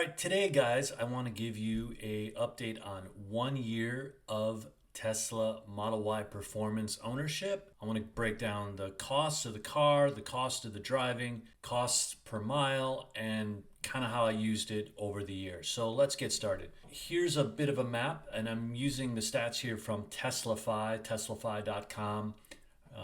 right, today, guys, I want to give you a update on 1 year of Tesla Model Y performance ownership. I want to break down the cost of the car, the cost of the driving, costs per mile, and kind of how I used it over the year. So let's get started. Here's a bit of a map, and I'm using the stats here from teslafy.com.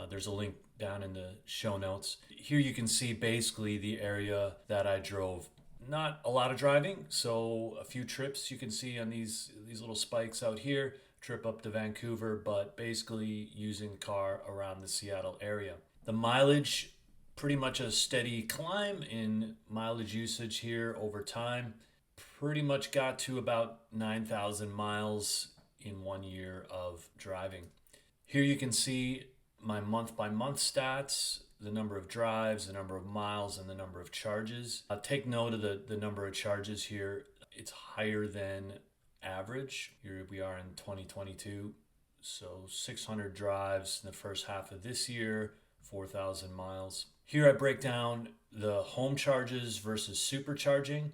There's a link down in the show notes. Here you can see basically the area that I drove. Not a lot of driving, so a few trips you can see on these little spikes out here, trip up to Vancouver, but basically using the car around the Seattle area. The mileage, pretty much a steady climb in mileage usage here over time. Pretty much got to about 9,000 miles in 1 year of driving. Here you can see my month by month stats, the number of drives, the number of miles, and the number of charges. Take note of the number of charges here. It's higher than average. Here we are in 2022. So 600 drives in the first half of this year, 4,000 miles. Here I break down the home charges versus supercharging.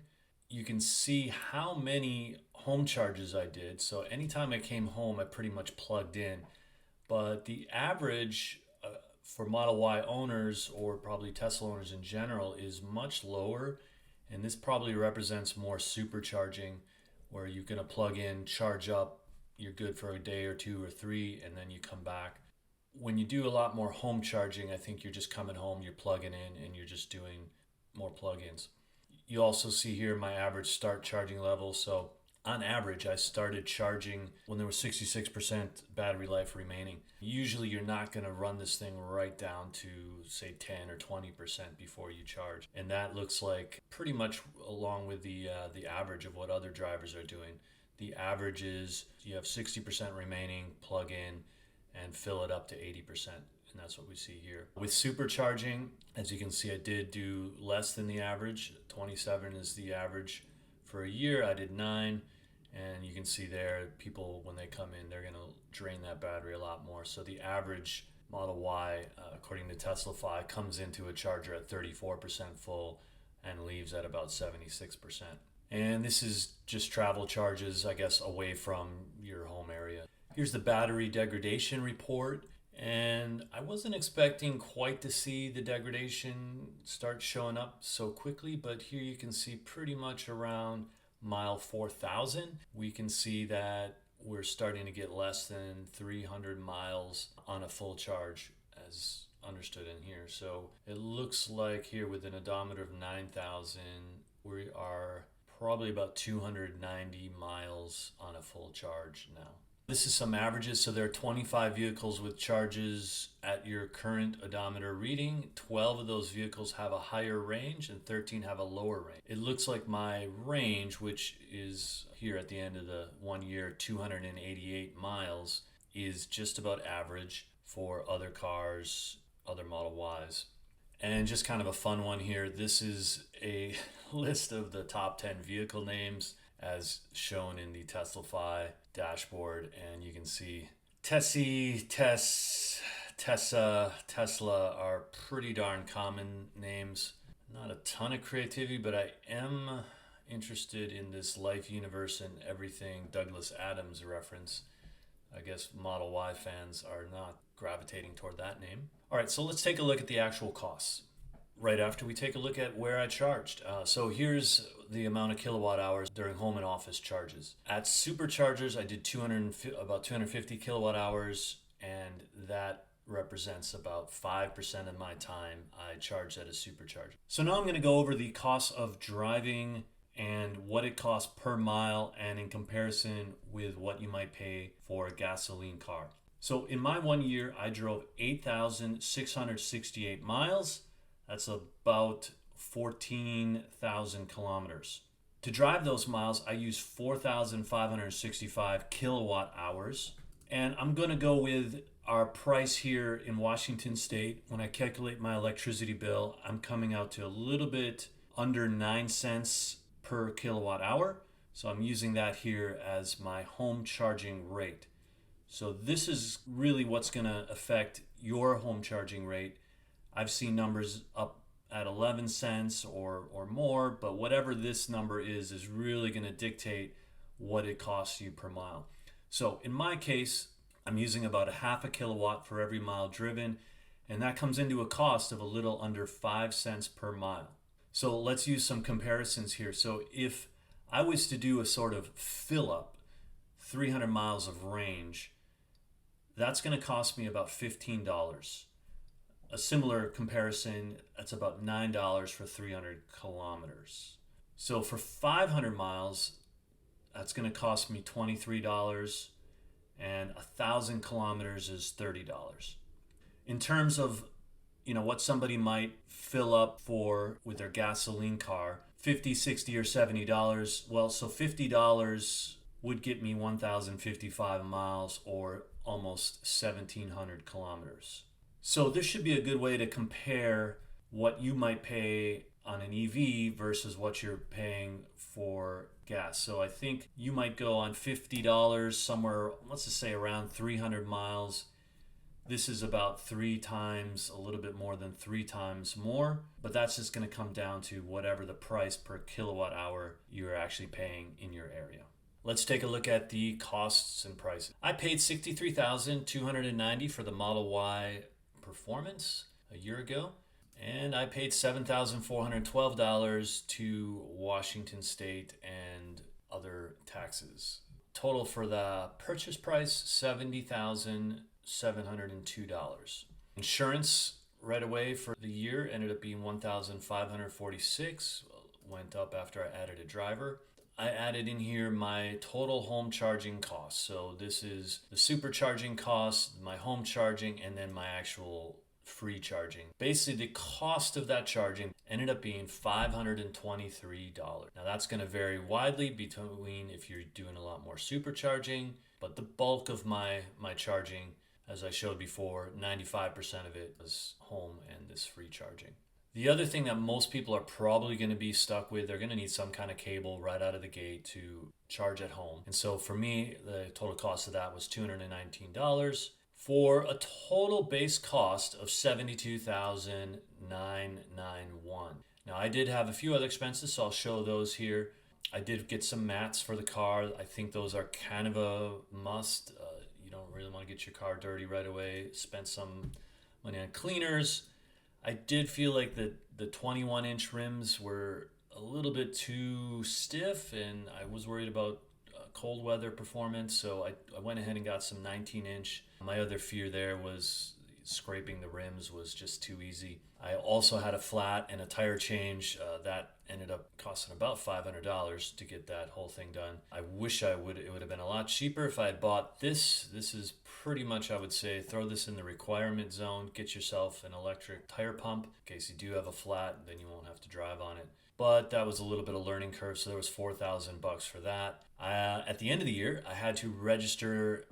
You can see how many home charges I did. So anytime I came home, I pretty much plugged in. But the average for Model Y owners, or probably Tesla owners in general, is much lower. And this probably represents more supercharging, where you're going to plug in, charge up, you're good for a day or two or three, and then you come back. When you do a lot more home charging, I think you're just coming home, you're plugging in, and you're just doing more plug-ins. You also see here my average start charging level. So on average, I started charging when there was 66% battery life remaining. Usually you're not going to run this thing right down to, say, 10 or 20% before you charge. And that looks like pretty much along with the average of what other drivers are doing. The average is you have 60% remaining, plug in, and fill it up to 80%. And that's what we see here. With supercharging, as you can see, I did do less than the average. 27 is the average. For a year, I did 9. And you can see there, people, when they come in, they're going to drain that battery a lot more. So the average Model Y, according to Teslafy, comes into a charger at 34% full and leaves at about 76%. And this is just travel charges, I guess, away from your home area. Here's the battery degradation report. And I wasn't expecting quite to see the degradation start showing up so quickly, but here you can see pretty much around mile 4,000, we can see that we're starting to get less than 300 miles on a full charge, as understood in here. So it looks like here with an odometer of 9,000, we are probably about 290 miles on a full charge now. This is some averages. So there are 25 vehicles with charges at your current odometer reading. 12 of those vehicles have a higher range and 13 have a lower range. It looks like my range, which is here at the end of the 1 year, 288 miles, is just about average for other cars, other Model Ys. And just kind of a fun one here. This is a list of the top 10 vehicle names as shown in the Teslafy dashboard, and you can see Tessie, Tessa, Tesla are pretty darn common names. Not a ton of creativity, but I am interested in this life, universe, and everything Douglas Adams reference. I guess Model Y fans are not gravitating toward that name. All right, so let's take a look at the actual costs right after we take a look at where I charged. So here's the amount of kilowatt hours during home and office charges. At superchargers, I did about 250 kilowatt hours, and that represents about 5% of my time I charged at a supercharger. So now I'm going to go over the cost of driving and what it costs per mile, and in comparison with what you might pay for a gasoline car. So in my 1 year, I drove 8,668 miles. That's about 14,000 kilometers. To drive those miles, I use 4,565 kilowatt hours. And I'm going to go with our price here in Washington State. When I calculate my electricity bill, I'm coming out to a little bit under 9 cents per kilowatt hour. So I'm using that here as my home charging rate. So this is really what's going to affect your home charging rate. I've seen numbers up at 11 cents or more, but whatever this number is really going to dictate what it costs you per mile. So in my case, I'm using about a half a kilowatt for every mile driven, and that comes into a cost of a little under 5 cents per mile. So let's use some comparisons here. So if I was to do a sort of fill up, 300 miles of range, that's going to cost me about $15. A similar comparison, that's about $9 for 300 kilometers. So for 500 miles, that's going to cost me $23, and 1,000 kilometers is $30. In terms of what somebody might fill up for with their gasoline car, $50, $60, or $70. Well, so $50 would get me 1,055 miles or almost 1,700 kilometers. So this should be a good way to compare what you might pay on an EV versus what you're paying for gas. So I think you might go on $50 somewhere, let's just say around 300 miles. This is about 3 times, a little bit more than 3 times more, but that's just going to come down to whatever the price per kilowatt hour you're actually paying in your area. Let's take a look at the costs and prices. I paid $63,290 for the Model Y Performance a year ago, and I paid $7,412 to Washington State and other taxes. Total for the purchase price, $70,702. Insurance right away for the year ended up being $1,546. Went up after I added a driver. I added in here my total home charging costs. So this is the supercharging costs, my home charging, and then my actual free charging. Basically, the cost of that charging ended up being $523. Now that's going to vary widely between if you're doing a lot more supercharging, but the bulk of my charging, as I showed before, 95% of it was home and this free charging. The other thing that most people are probably going to be stuck with, they're going to need some kind of cable right out of the gate to charge at home. And so for me, the total cost of that was $219 for a total base cost of $72,991. Now I did have a few other expenses, so I'll show those here. I did get some mats for the car. I think those are kind of a must. You don't really want to get your car dirty right away. Spent some money on cleaners. I did feel like the 21-inch rims were a little bit too stiff, and I was worried about cold weather performance, so I went ahead and got some 19-inch. My other fear there was scraping the rims was just too easy. I also had a flat and a tire change that ended up costing about $500 to get that whole thing done. I wish it would have been a lot cheaper if I had bought this. This is pretty much, I would say, throw this in the requirement zone. Get yourself an electric tire pump in case you do have a flat, then you won't have to drive on it. But that was a little bit of learning curve, so there was $4,000 for that. At the end of the year, I had to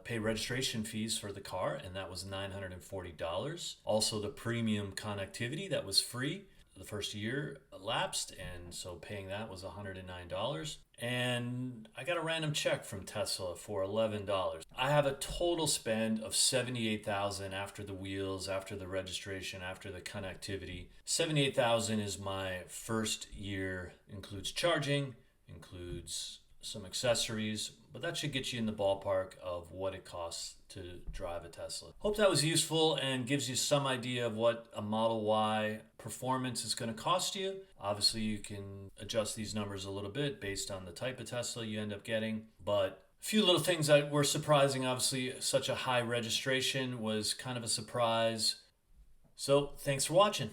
pay registration fees for the car, and that was $940. Also, the premium connectivity that was free. The first year lapsed, and so paying that was $109. And I got a random check from Tesla for $11. I have a total spend of $78,000 after the wheels, after the registration, after the connectivity. $78,000 is my first year. Includes charging, includes some accessories, but that should get you in the ballpark of what it costs to drive a Tesla. Hope that was useful and gives you some idea of what a Model Y Performance is going to cost you. Obviously, you can adjust these numbers a little bit based on the type of Tesla you end up getting, but a few little things that were surprising. Obviously, such a high registration was kind of a surprise. So, thanks for watching.